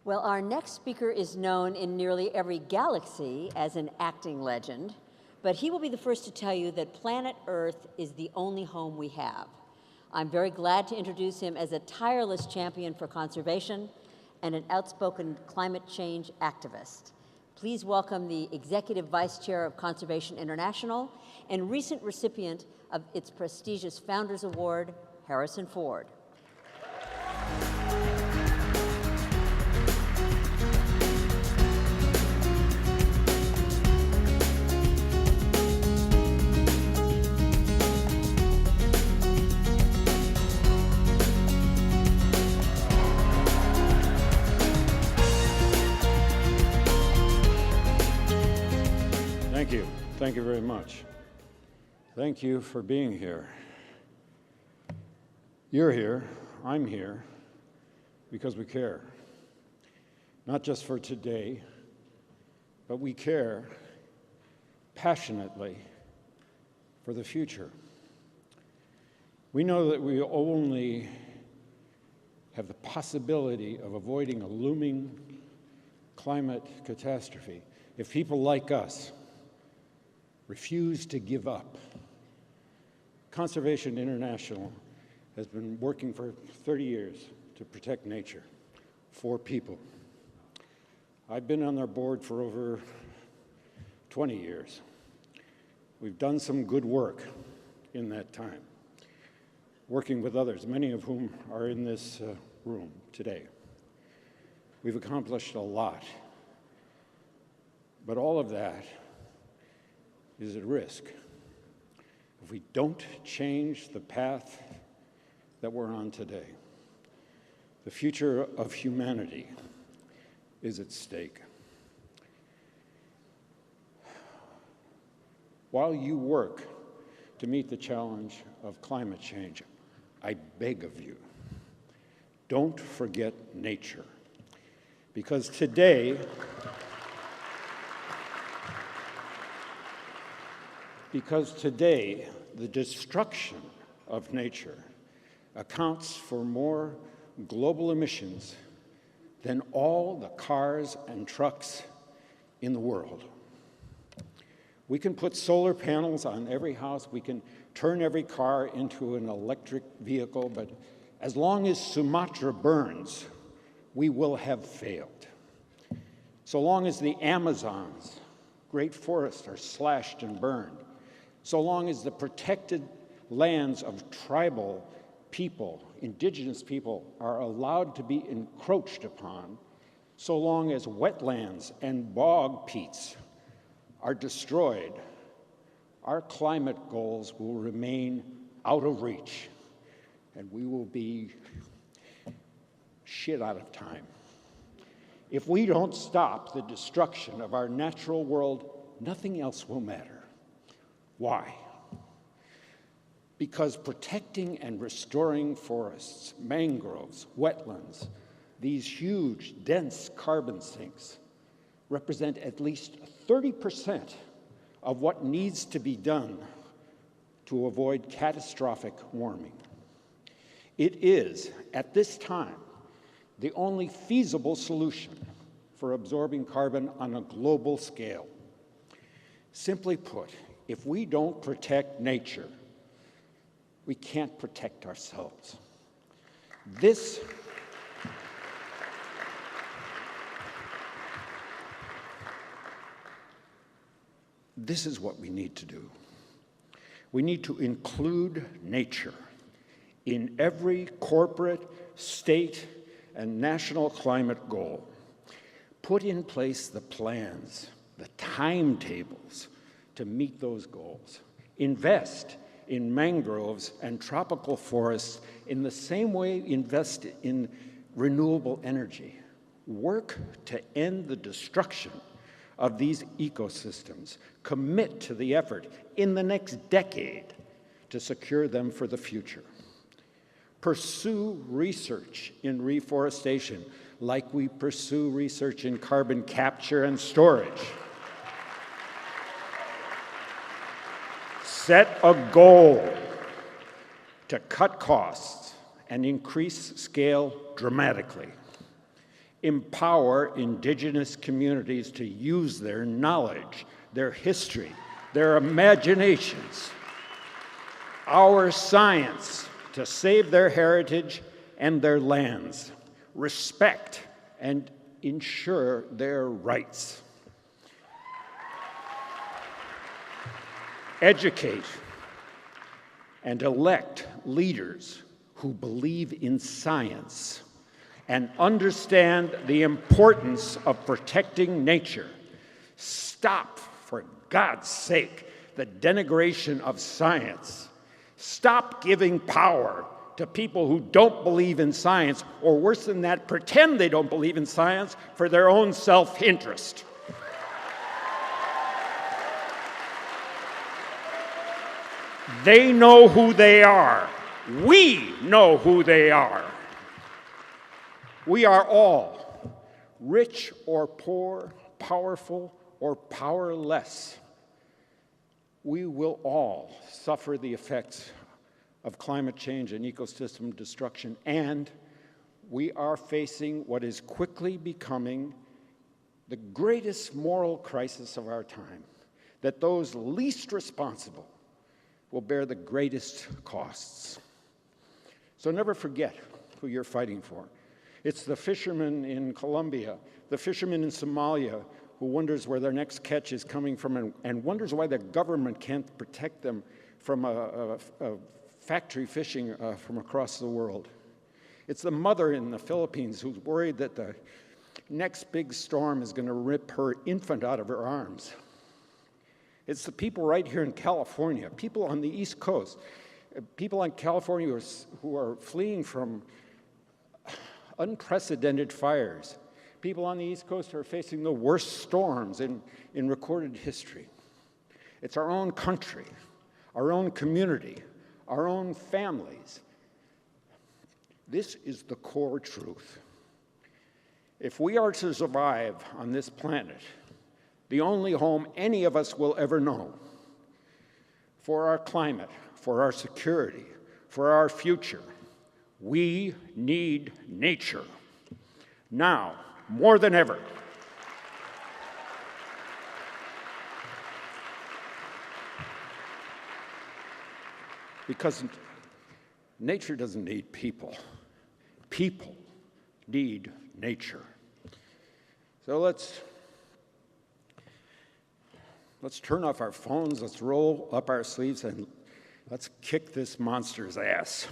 Well, our next speaker is known in nearly every galaxy as an acting legend, but he will be the first to tell you that planet Earth is the only home we have. I'm very glad to introduce him as a tireless champion for conservation and an outspoken climate change activist. Please welcome the Executive Vice Chair of Conservation International and recent recipient of its prestigious Founders Award, Harrison Ford. Thank you very much. Thank you for being here. You're here, I'm here, because we care. Not just for today, but we care passionately for the future. We know that we only have the possibility of avoiding a looming climate catastrophe if people like us refuse to give up. Conservation International has been working for 30 years to protect nature for people. I've been on their board for over 20 years. We've done some good work in that time, working with others, many of whom are in this room today. We've accomplished a lot, but all of that is at risk if we don't change the path that we're on today. The future of humanity is at stake. While you work to meet the challenge of climate change, I beg of you, don't forget nature. Because today, the destruction of nature accounts for more global emissions than all the cars and trucks in the world. We can put solar panels on every house, we can turn every car into an electric vehicle, but as long as Sumatra burns, we will have failed. So long as the Amazon's great forests are slashed and burned, so long as the protected lands of tribal people, indigenous people, are allowed to be encroached upon, so long as wetlands and bog peats are destroyed, our climate goals will remain out of reach, and we will be shit out of time. If we don't stop the destruction of our natural world, nothing else will matter. Why? Because protecting and restoring forests, mangroves, wetlands, these huge, dense carbon sinks represent at least 30% of what needs to be done to avoid catastrophic warming. It is, at this time, the only feasible solution for absorbing carbon on a global scale. Simply put, if we don't protect nature, we can't protect ourselves. This is what we need to do. We need to include nature in every corporate, state, and national climate goal. Put in place the plans, the timetables to meet those goals. Invest in mangroves and tropical forests in the same way invest in renewable energy. Work to end the destruction of these ecosystems. Commit to the effort in the next decade to secure them for the future. Pursue research in reforestation like we pursue research in carbon capture and storage. Set a goal to cut costs and increase scale dramatically. empower indigenous communities to use their knowledge, their history, their imaginations, our science to save their heritage and their lands, respect and ensure their rights. Educate and elect leaders who believe in science and understand the importance of protecting nature. Stop, for God's sake, the denigration of science. Stop giving power to people who don't believe in science, or worse than that, pretend they don't believe in science for their own self-interest. They know who they are. We know who they are. We are all, rich or poor, powerful or powerless. We will all suffer the effects of climate change and ecosystem destruction, and we are facing what is quickly becoming the greatest moral crisis of our time, that those least responsible will bear the greatest costs. So never forget who you're fighting for. It's the fisherman in Colombia, the fisherman in Somalia, who wonders where their next catch is coming from and wonders why the government can't protect them from a factory fishing from across the world. It's the mother in the Philippines who's worried that the next big storm is going to rip her infant out of her arms. It's the people right here in California, people on the East Coast, people in California who are fleeing from unprecedented fires. People on the East Coast are facing the worst storms in recorded history. It's our own country, our own community, our own families. This is the core truth. If we are to survive on this planet, the only home any of us will ever know, for our climate, for our security, for our future, we need nature. Now, more than ever. Because nature doesn't need people. People need nature. So let's turn off our phones, let's roll up our sleeves, and let's kick this monster's ass.